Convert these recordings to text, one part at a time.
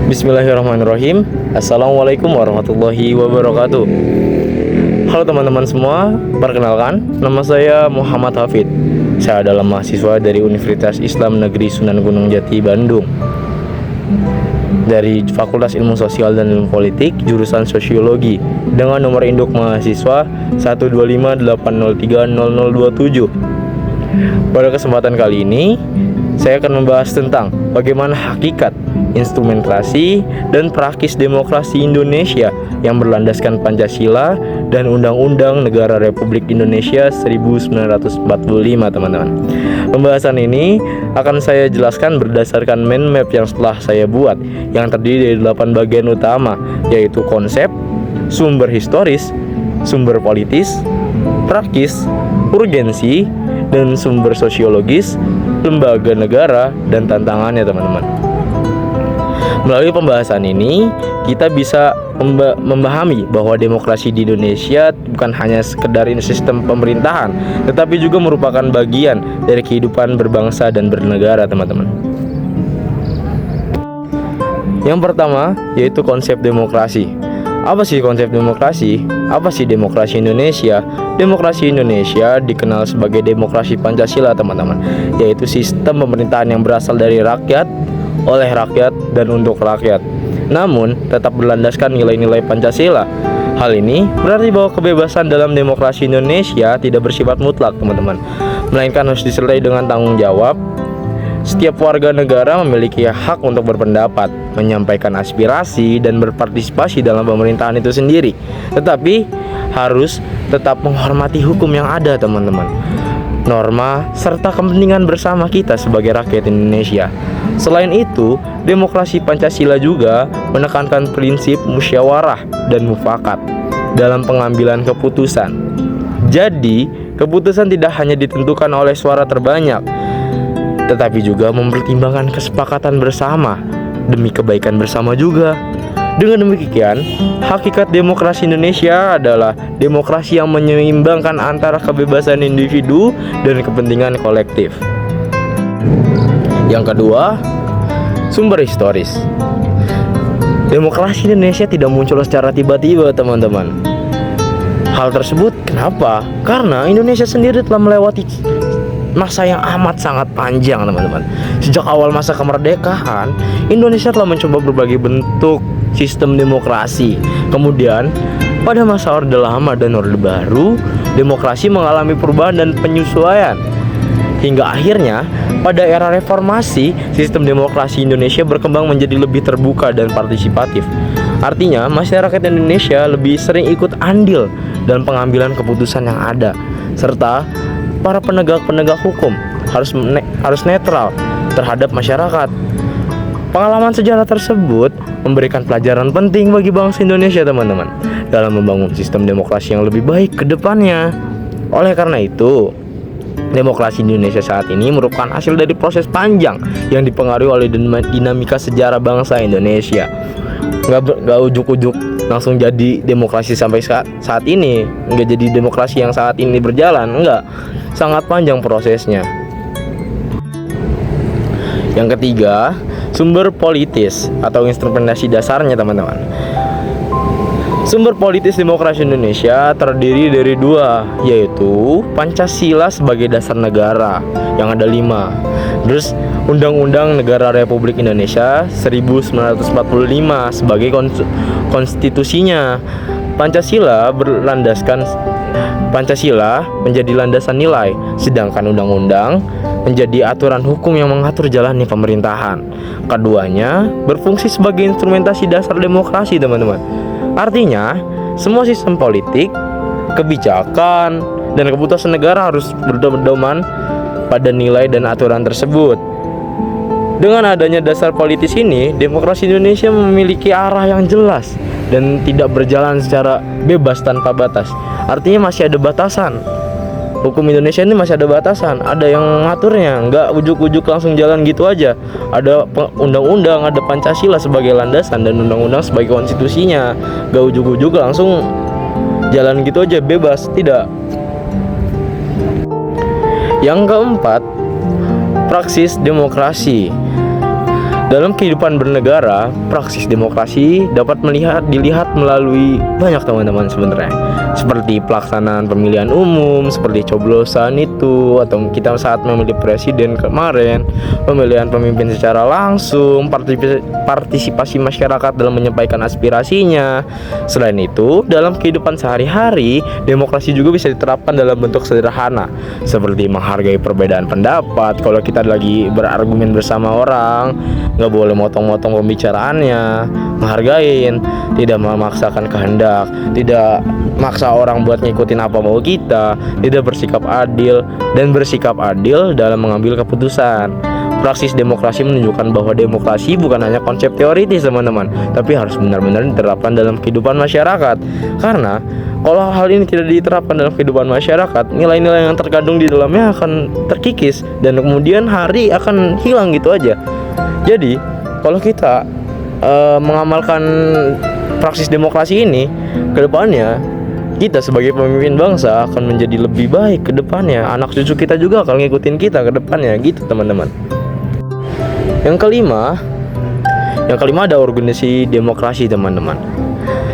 Bismillahirrahmanirrahim. Assalamualaikum warahmatullahi wabarakatuh. Halo teman-teman semua, perkenalkan, nama saya Muhammad Hafid. Saya adalah mahasiswa dari Universitas Islam Negeri Sunan Gunung Jati, Bandung, dari Fakultas Ilmu Sosial dan Ilmu Politik, jurusan Sosiologi, dengan nomor induk mahasiswa 12580300027. Pada kesempatan kali ini, saya akan membahas tentang bagaimana hakikat, instrumentasi, dan praktis demokrasi Indonesia yang berlandaskan Pancasila dan Undang-Undang Negara Republik Indonesia 1945, teman-teman. Pembahasan ini akan saya jelaskan berdasarkan mind map yang setelah saya buat, yang terdiri dari 8 bagian utama, yaitu konsep, sumber historis, sumber politis, praktis, urgensi, dan sumber sosiologis, lembaga negara, dan tantangannya, teman-teman. Melalui pembahasan ini, kita bisa memahami bahwa demokrasi di Indonesia bukan hanya sekedar sistem pemerintahan, tetapi juga merupakan bagian dari kehidupan berbangsa dan bernegara, teman-teman. Yang pertama, yaitu konsep demokrasi. Apa sih konsep demokrasi? Apa sih demokrasi Indonesia? Demokrasi Indonesia dikenal sebagai demokrasi Pancasila, teman-teman, yaitu sistem pemerintahan yang berasal dari rakyat, oleh rakyat, dan untuk rakyat, namun tetap berlandaskan nilai-nilai Pancasila. Hal ini berarti bahwa kebebasan dalam demokrasi Indonesia tidak bersifat mutlak, teman-teman, melainkan harus disertai dengan tanggung jawab. Setiap warga negara memiliki hak untuk berpendapat, menyampaikan aspirasi, dan berpartisipasi dalam pemerintahan itu sendiri, tetapi harus tetap menghormati hukum yang ada, teman-teman, norma, serta kepentingan bersama kita sebagai rakyat Indonesia. Selain itu, demokrasi Pancasila juga menekankan prinsip musyawarah dan mufakat dalam pengambilan keputusan. Jadi, keputusan tidak hanya ditentukan oleh suara terbanyak, tetapi juga mempertimbangkan kesepakatan bersama demi kebaikan bersama juga. Dengan demikian, hakikat demokrasi Indonesia adalah demokrasi yang menyeimbangkan antara kebebasan individu dan kepentingan kolektif. Yang kedua, sumber historis. Demokrasi Indonesia tidak muncul secara tiba-tiba, teman-teman. Hal tersebut kenapa? Karena Indonesia sendiri telah melewati masa yang amat sangat panjang, teman-teman. Sejak awal masa kemerdekaan, Indonesia telah mencoba berbagai bentuk sistem demokrasi. Kemudian, pada masa Orde Lama dan Orde Baru, demokrasi mengalami perubahan dan penyesuaian. Hingga akhirnya, pada era reformasi, sistem demokrasi Indonesia berkembang menjadi lebih terbuka dan partisipatif. Artinya, masyarakat Indonesia lebih sering ikut andil dalam pengambilan keputusan yang ada, serta para penegak hukum harus netral terhadap masyarakat. Pengalaman sejarah tersebut memberikan pelajaran penting bagi bangsa Indonesia, teman-teman, dalam membangun sistem demokrasi yang lebih baik ke depannya. Oleh karena itu, demokrasi di Indonesia saat ini merupakan hasil dari proses panjang yang dipengaruhi oleh dinamika sejarah bangsa Indonesia. Nggak ujuk-ujuk langsung jadi demokrasi sampai saat ini, nggak jadi demokrasi yang saat ini berjalan, enggak. Sangat panjang prosesnya. Yang ketiga, sumber politis atau instrumentasi dasarnya, teman-teman. Sumber politis demokrasi Indonesia terdiri dari dua, yaitu Pancasila sebagai dasar negara yang ada 5, terus Undang-Undang Negara Republik Indonesia 1945 sebagai konstitusinya. Pancasila menjadi landasan nilai, sedangkan undang-undang menjadi aturan hukum yang mengatur jalannya pemerintahan. Keduanya berfungsi sebagai instrumentasi dasar demokrasi, teman-teman. Artinya, semua sistem politik, kebijakan, dan keputusan negara harus berpedoman pada nilai dan aturan tersebut. Dengan adanya dasar politis ini, demokrasi Indonesia memiliki arah yang jelas dan tidak berjalan secara bebas tanpa batas. Artinya masih ada batasan. Hukum Indonesia ini masih ada batasan, ada yang ngaturnya, nggak ujuk-ujuk langsung jalan gitu aja. Ada undang-undang, ada Pancasila sebagai landasan dan undang-undang sebagai konstitusinya. Nggak ujuk-ujuk langsung jalan gitu aja bebas, tidak. Yang keempat, praksis demokrasi. Dalam kehidupan bernegara, praksis demokrasi dapat dilihat melalui banyak teman-teman sebenarnya. Seperti pelaksanaan pemilihan umum, seperti coblosan itu, atau kita saat memilih presiden kemarin, pemilihan pemimpin secara langsung, partisipasi masyarakat dalam menyampaikan aspirasinya. Selain itu, dalam kehidupan sehari-hari, demokrasi juga bisa diterapkan dalam bentuk sederhana, seperti menghargai perbedaan pendapat. Kalau kita lagi berargumen bersama orang, nggak boleh motong-motong pembicaraannya, menghargain, tidak memaksakan kehendak, tidak maksa orang buat ngikutin apa mau kita, tidak bersikap adil, dan bersikap adil dalam mengambil keputusan. Praksis demokrasi menunjukkan bahwa demokrasi bukan hanya konsep teoritis teman-teman, tapi harus benar-benar diterapkan dalam kehidupan masyarakat. Karena kalau hal ini tidak diterapkan dalam kehidupan masyarakat, nilai-nilai yang terkandung di dalamnya akan terkikis dan kemudian hari akan hilang gitu aja. Jadi kalau kita mengamalkan praksis demokrasi ini, kedepannya kita sebagai pemimpin bangsa akan menjadi lebih baik ke depannya. Anak cucu kita juga akan ngikutin kita ke depannya gitu teman-teman. Yang kelima ada organisasi demokrasi teman-teman.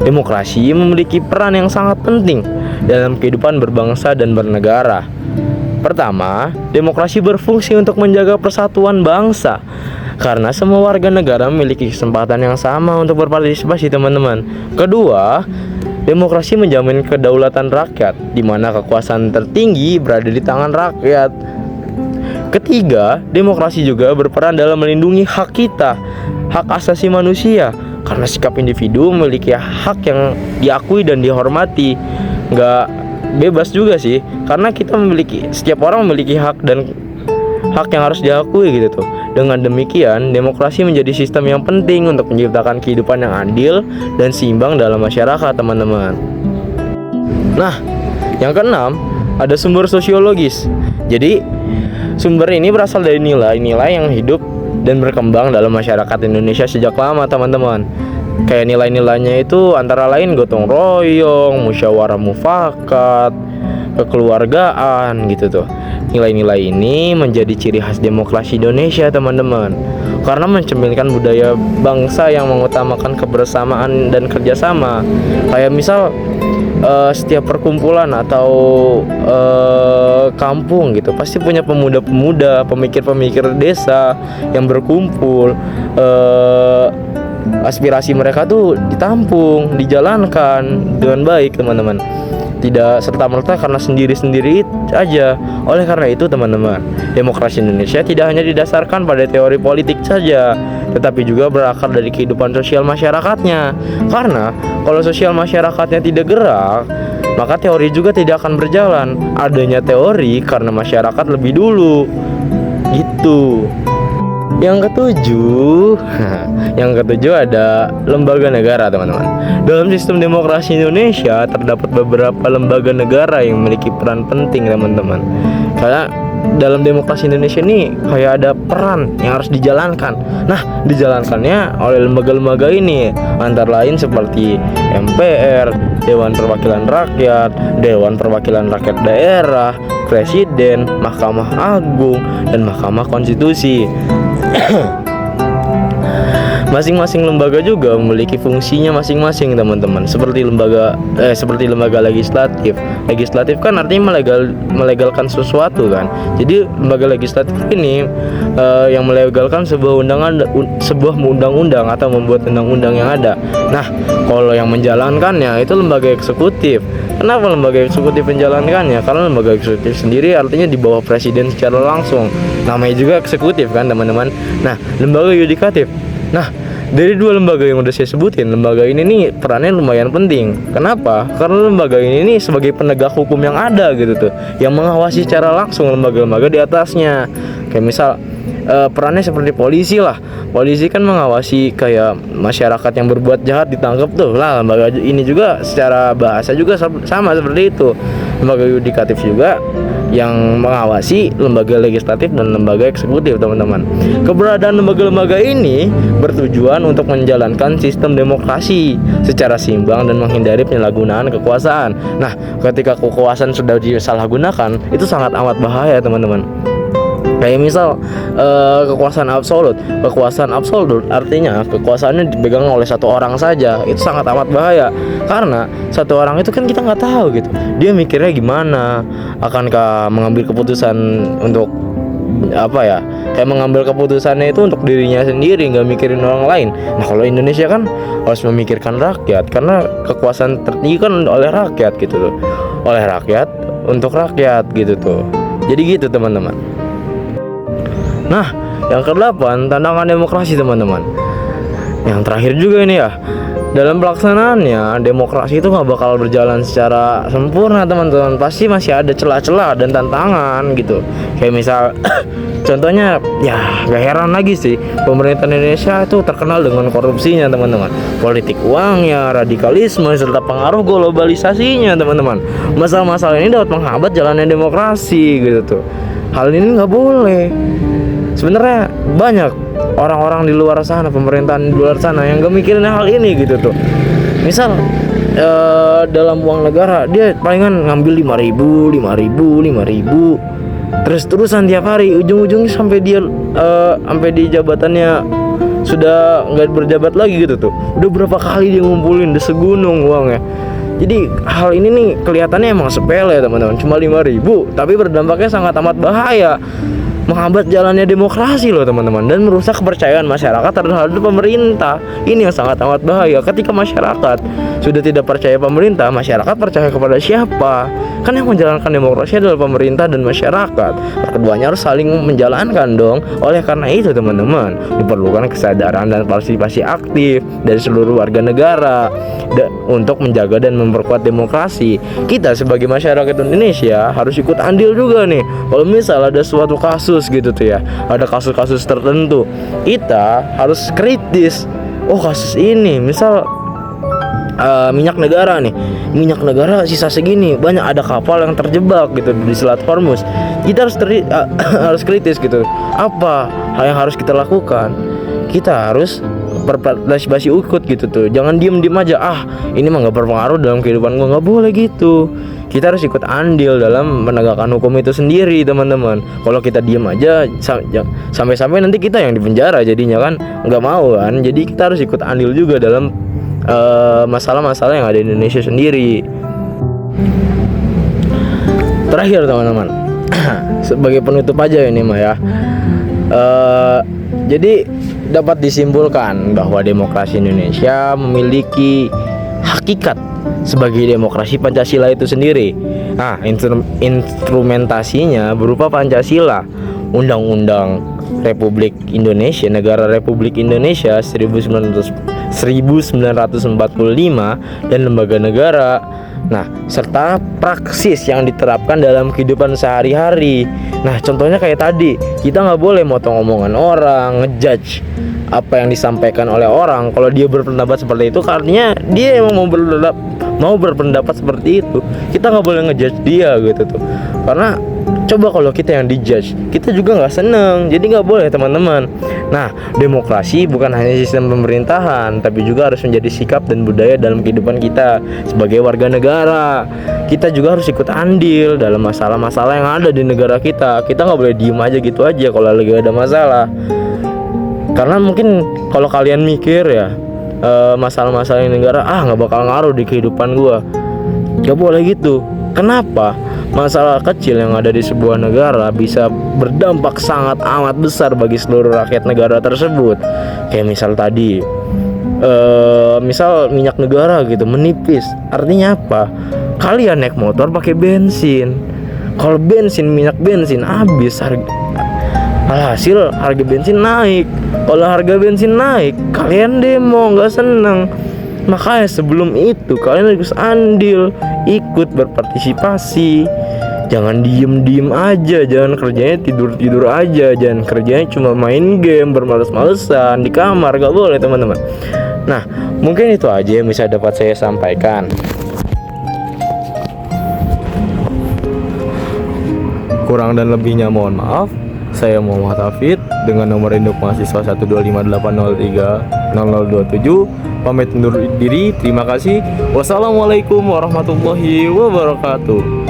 Demokrasi memiliki peran yang sangat penting dalam kehidupan berbangsa dan bernegara. Pertama, demokrasi berfungsi untuk menjaga persatuan bangsa, karena semua warga negara memiliki kesempatan yang sama untuk berpartisipasi teman-teman. Kedua, demokrasi menjamin kedaulatan rakyat, di mana kekuasaan tertinggi berada di tangan rakyat. Ketiga, demokrasi juga berperan dalam melindungi hak kita, hak asasi manusia, karena sikap individu memiliki hak yang diakui dan dihormati. Nggak bebas juga sih, karena setiap orang memiliki hak dan hak yang harus diakui gitu tuh. Dengan demikian, demokrasi menjadi sistem yang penting untuk menciptakan kehidupan yang adil dan seimbang dalam masyarakat teman-teman. Nah, yang keenam, ada sumber sosiologis. Jadi sumber ini berasal dari nilai-nilai yang hidup dan berkembang dalam masyarakat Indonesia sejak lama teman-teman. Kayak nilai-nilainya itu antara lain gotong royong, musyawarah mufakat, kekeluargaan gitu tuh. Nilai-nilai ini menjadi ciri khas demokrasi Indonesia teman-teman, karena mencerminkan budaya bangsa yang mengutamakan kebersamaan dan kerjasama. Kayak misal setiap perkumpulan atau kampung gitu pasti punya pemuda-pemuda, pemikir-pemikir desa yang berkumpul. Aspirasi mereka tuh ditampung, dijalankan dengan baik teman-teman, tidak serta-merta karena sendiri-sendiri aja. Oleh karena itu teman-teman, demokrasi Indonesia tidak hanya didasarkan pada teori politik saja, tetapi juga berakar dari kehidupan sosial masyarakatnya. Karena kalau sosial masyarakatnya tidak gerak, maka teori juga tidak akan berjalan. Adanya teori karena masyarakat lebih dulu gitu. Yang ketujuh ada lembaga negara teman-teman. Dalam sistem demokrasi Indonesia terdapat beberapa lembaga negara yang memiliki peran penting teman-teman. Karena dalam demokrasi Indonesia ini kayak ada peran yang harus dijalankan. Nah, dijalankannya oleh lembaga-lembaga ini, antara lain seperti MPR, Dewan Perwakilan Rakyat, Dewan Perwakilan Rakyat Daerah, Presiden, Mahkamah Agung, dan Mahkamah Konstitusi. Masing-masing lembaga juga memiliki fungsinya masing-masing teman-teman. Seperti lembaga legislatif. Legislatif kan artinya melegalkan sesuatu kan. Jadi lembaga legislatif ini yang melegalkan sebuah undang-undang atau membuat undang-undang yang ada. Nah, kalau yang menjalankannya itu lembaga eksekutif. Kenapa lembaga eksekutif menjalankannya? Karena lembaga eksekutif sendiri artinya di bawah presiden secara langsung. Namanya juga eksekutif kan teman-teman. Nah, lembaga yudikatif. Nah, dari dua lembaga yang udah saya sebutin, lembaga ini nih perannya lumayan penting. Kenapa? Karena lembaga ini nih sebagai penegak hukum yang ada gitu tuh, yang mengawasi secara langsung lembaga-lembaga di atasnya. Kayak misal perannya seperti polisi lah. Polisi kan mengawasi kayak masyarakat yang berbuat jahat ditangkap tuh. Lah, lembaga ini juga secara bahasa juga sama seperti itu. Lembaga yudikatif juga yang mengawasi lembaga legislatif dan lembaga eksekutif teman-teman. Keberadaan lembaga-lembaga ini bertujuan untuk menjalankan sistem demokrasi secara seimbang dan menghindari penyalahgunaan kekuasaan. Nah, ketika kekuasaan sudah disalahgunakan, itu sangat amat bahaya teman-teman. Kayak misal kekuasaan absolut. Kekuasaan absolut artinya kekuasaannya dipegang oleh satu orang saja. Itu sangat amat bahaya. Karena satu orang itu kan kita nggak tahu gitu. Dia mikirnya gimana? Akankah mengambil keputusan untuk apa ya? Kayak mengambil keputusannya itu untuk dirinya sendiri, nggak mikirin orang lain. Nah, kalau Indonesia kan harus memikirkan rakyat, karena kekuasaan tertinggi kan oleh rakyat gitu loh. Oleh rakyat untuk rakyat gitu tuh. Jadi gitu teman-teman. Nah, yang ke-8, tantangan demokrasi teman-teman. Yang terakhir juga ini ya, dalam pelaksanaannya demokrasi itu nggak bakal berjalan secara sempurna teman-teman. Pasti masih ada celah-celah dan tantangan gitu. Kayak misal contohnya ya gak heran lagi sih, pemerintah Indonesia itu terkenal dengan korupsinya teman-teman, politik uangnya, radikalisme, serta pengaruh globalisasinya teman-teman. Masalah-masalah ini dapat menghambat jalannya demokrasi gitu tuh. Hal ini nggak boleh. Sebenarnya banyak orang-orang di luar sana, pemerintahan di luar sana yang gak mikirin hal ini gitu tuh. Misal dalam uang negara dia palingan ngambil 5.000 terus-terusan tiap hari, ujung-ujungnya sampai dia sampai di jabatannya sudah nggak berjabat lagi gitu tuh. Udah berapa kali dia ngumpulin, udah segunung uangnya. Jadi hal ini nih kelihatannya emang sepele teman-teman, cuma 5.000 tapi berdampaknya sangat amat bahaya, menghambat jalannya demokrasi loh teman-teman, dan merusak kepercayaan masyarakat terhadap pemerintah. Ini yang sangat amat bahaya. Ketika masyarakat sudah tidak percaya pemerintah, masyarakat percaya kepada siapa? Kan yang menjalankan demokrasi adalah pemerintah dan masyarakat. Keduanya harus saling menjalankan dong. Oleh karena itu teman-teman, diperlukan kesadaran dan partisipasi aktif dari seluruh warga negara untuk menjaga dan memperkuat demokrasi. Kita sebagai masyarakat Indonesia harus ikut andil juga nih. Kalau misal ada suatu kasus gitu tuh ya, ada kasus-kasus tertentu, kita harus kritis. Oh, kasus ini misal minyak negara nih, minyak negara sisa segini, banyak ada kapal yang terjebak gitu di Selat Hormuz. Kita harus harus kritis gitu. Apa hal yang harus kita lakukan? Kita harus berpartisipasi ikut gitu tuh. Jangan diem-diem aja, ini mah gak berpengaruh dalam kehidupan gua. Gak boleh gitu. Kita harus ikut andil dalam menegakkan hukum itu sendiri teman-teman. Kalau kita diem aja sampai-sampai nanti kita yang dipenjara jadinya kan nggak mau kan. Jadi kita harus ikut andil juga dalam masalah-masalah yang ada di Indonesia sendiri. Terakhir teman-teman, sebagai penutup aja ini mah ya, jadi dapat disimpulkan bahwa demokrasi Indonesia memiliki hakikat sebagai demokrasi Pancasila itu sendiri. Nah, instrumentasinya berupa Pancasila, Undang-Undang Republik Indonesia, Negara Republik Indonesia 1945 dan lembaga negara. Nah, serta praksis yang diterapkan dalam kehidupan sehari-hari. Nah, contohnya kayak tadi, kita nggak boleh motong omongan orang, ngejudge apa yang disampaikan oleh orang. Kalau dia berpendapat seperti itu, artinya dia emang mau berpendapat seperti itu. Kita nggak boleh ngejudge dia gitu tuh. Karena coba kalau kita yang dijudge, kita juga nggak seneng. Jadi nggak boleh teman-teman. Nah, demokrasi bukan hanya sistem pemerintahan, tapi juga harus menjadi sikap dan budaya dalam kehidupan kita sebagai warga negara. Kita juga harus ikut andil dalam masalah-masalah yang ada di negara kita. Kita nggak boleh diem aja gitu aja kalau lagi ada masalah. Karena mungkin kalau kalian mikir ya, masalah-masalah di negara nggak bakal ngaruh di kehidupan gua. Gak boleh gitu. Kenapa? Masalah kecil yang ada di sebuah negara bisa berdampak sangat amat besar bagi seluruh rakyat negara tersebut. Kayak misal tadi, misal minyak negara gitu menipis. Artinya apa? Kalian naik motor pakai bensin. Kalau minyak bensin habis, alhasil harga bensin naik. Kalau harga bensin naik, kalian demo, nggak seneng. Makanya sebelum itu kalian harus andil, ikut berpartisipasi. Jangan diem-diem aja, jangan kerjanya tidur-tidur aja, jangan kerjanya cuma main game, bermales-malesan di kamar. Gak boleh teman-teman. Nah, mungkin itu aja yang bisa dapat saya sampaikan. Kurang dan lebihnya mohon maaf. Saya Muhammad Hafid dengan nomor induk mahasiswa 12580300027 pamit undur diri. Terima kasih. Wassalamualaikum warahmatullahi wabarakatuh.